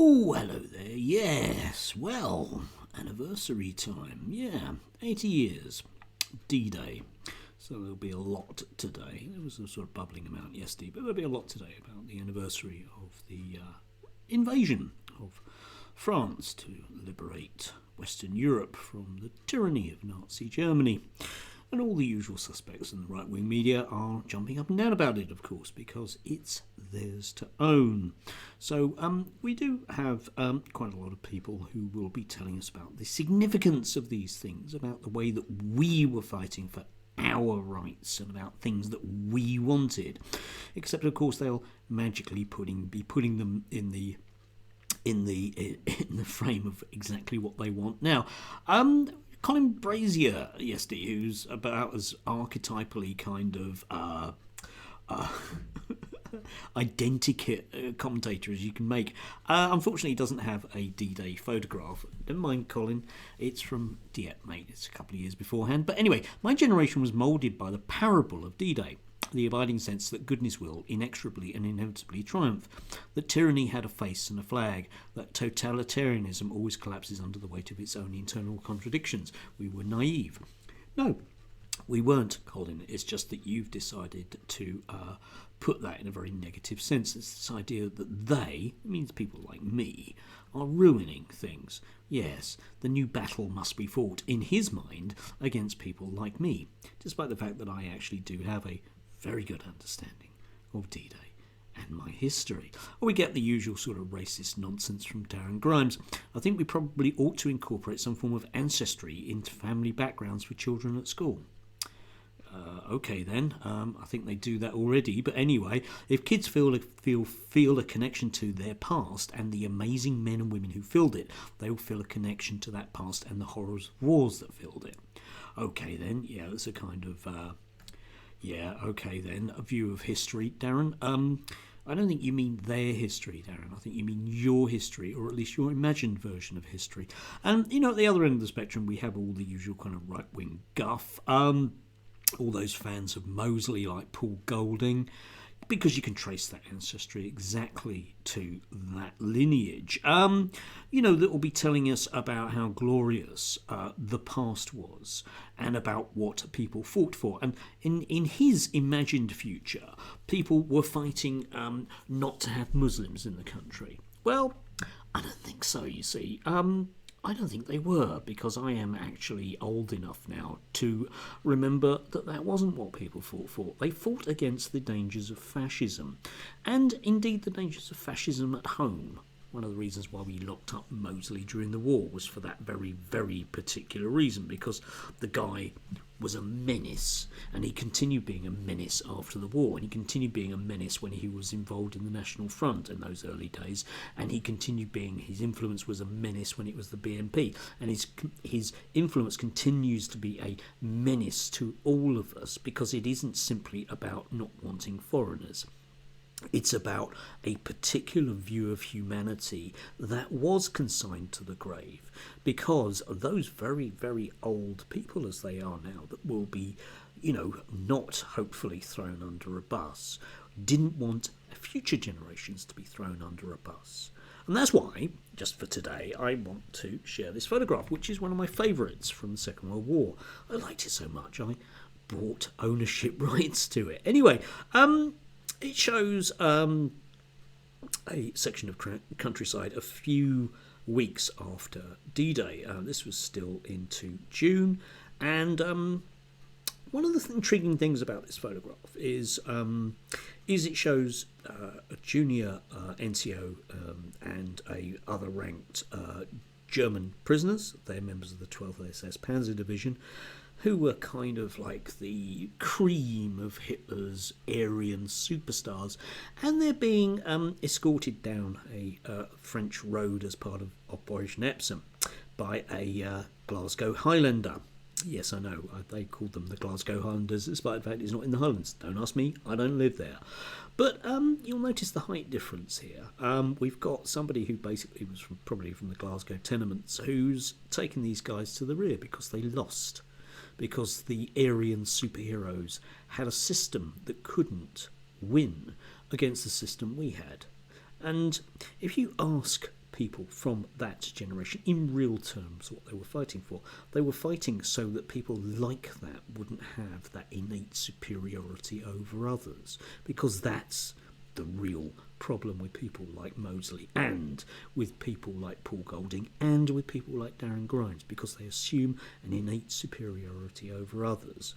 Oh, hello there. Yes, well, anniversary time. Yeah, 80 years. D-Day. So there'll be a lot today. There was a sort of bubbling amount yesterday, but there'll be a lot today about the anniversary of the invasion of France to liberate Western Europe from the tyranny of Nazi Germany. And all the usual suspects in the right-wing media are jumping up and down about it, of course, because it's theirs to own. So we do have quite a lot of people who will be telling us about the significance of these things, about the way that we were fighting for our rights and about things that we wanted. Except, of course, they'll magically be putting them in the frame of exactly what they want now. Colin Brazier yesterday, who's about as archetypally kind of identikit commentator as you can make. Unfortunately, he doesn't have a D-Day photograph. Don't mind, Colin. It's from Dieppe, mate. It's a couple of years beforehand. But anyway, my generation was moulded by the parable of D-Day. The abiding sense that goodness will inexorably and inevitably triumph, that tyranny had a face and a flag, that totalitarianism always collapses under the weight of its own internal contradictions. We were naive. No, we weren't, Colin. It's just that you've decided to put that in a very negative sense. It's this idea that they, it means people like me, are ruining things. Yes, the new battle must be fought, in his mind, against people like me, despite the fact that I actually do have a very good understanding of D-Day and my history. We get the usual sort of racist nonsense from Darren Grimes. I think we probably ought to incorporate some form of ancestry into family backgrounds for children at school. Okay then, I think they do that already, but anyway, if kids feel a connection to their past and the amazing men and women who filled it, they will feel a connection to that past and the horrors of wars that filled it. Okay then, yeah, it's a kind of okay then, a view of history, Darren. I don't think you mean their history, Darren. I think you mean your history, or at least your imagined version of history. And, at the other end of the spectrum, we have all the usual kind of right-wing guff. All those fans of Mosley like Paul Golding, because you can trace that ancestry exactly to that lineage. That will be telling us about how glorious the past was and about what people fought for. And in his imagined future, people were fighting not to have Muslims in the country. Well, I don't think so, you see. I don't think they were, because I am actually old enough now to remember that wasn't what people fought for. They fought against the dangers of fascism, and indeed the dangers of fascism at home. One of the reasons why we locked up Mosley during the war was for that very, very particular reason, because the guy was a menace, and he continued being a menace after the war, and he continued being a menace when he was involved in the National Front in those early days, and his influence was a menace when it was the BNP, and his influence continues to be a menace to all of us, because it isn't simply about not wanting foreigners. It's about a particular view of humanity that was consigned to the grave, because those very, very old people, as they are now, that will be, not hopefully thrown under a bus, didn't want future generations to be thrown under a bus. And that's why, just for today, I want to share this photograph, which is one of my favourites from the Second World War. I liked it so much, I bought ownership rights to it. Anyway, it shows a section of countryside a few weeks after D-Day. This was still into June, and one of the intriguing things about this photograph is it shows a junior NCO and other ranked German prisoners. They're members of the 12th SS Panzer Division, who were kind of like the cream of Hitler's Aryan superstars, and they're being escorted down a French road as part of Operation Epsom by a Glasgow Highlander. Yes, I know, they called them the Glasgow Highlanders, despite the fact it's not in the Highlands. Don't ask me, I don't live there. But you'll notice the height difference here. We've got somebody who basically was probably from the Glasgow tenements, who's taken these guys to the rear because they lost. Because the Aryan superheroes had a system that couldn't win against the system we had. And if you ask people from that generation in real terms what they were fighting for. They were fighting so that people like that wouldn't have that innate superiority over others, because that's the real problem with people like Mosley and with people like Paul Golding and with people like Darren Grimes, because they assume an innate superiority over others,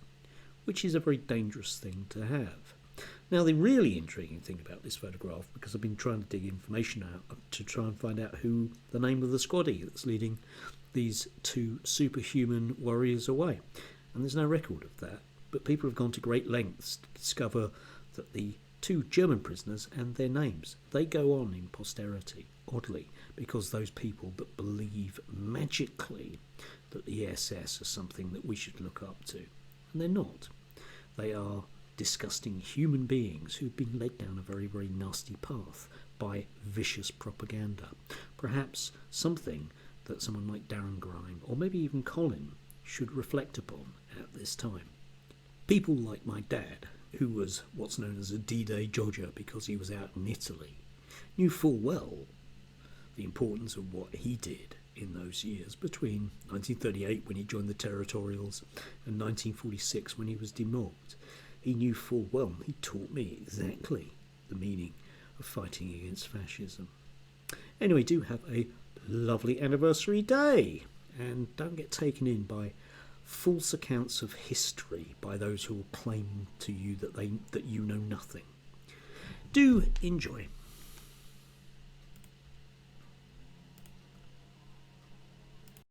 which is a very dangerous thing to have. Now, the really intriguing thing about this photograph, because I've been trying to dig information out to try and find out who the name of the squaddy that's leading these two superhuman warriors away, and there's no record of that, but people have gone to great lengths to discover that the two German prisoners and their names, they go on in posterity, oddly, because those people that believe magically that the SS are something that we should look up to, and they're not. They are disgusting human beings who've been led down a very, very nasty path by vicious propaganda. Perhaps something that someone like Darren Grime, or maybe even Colin, should reflect upon at this time. People like my dad, who was what's known as a D-Day Jodger because he was out in Italy, knew full well the importance of what he did in those years between 1938, when he joined the Territorials, and 1946, when he was demobbed. He knew full well, he taught me exactly the meaning of fighting against fascism. Anyway, do have a lovely anniversary day, and don't get taken in by false accounts of history by those who will claim to you that you know nothing. Do enjoy.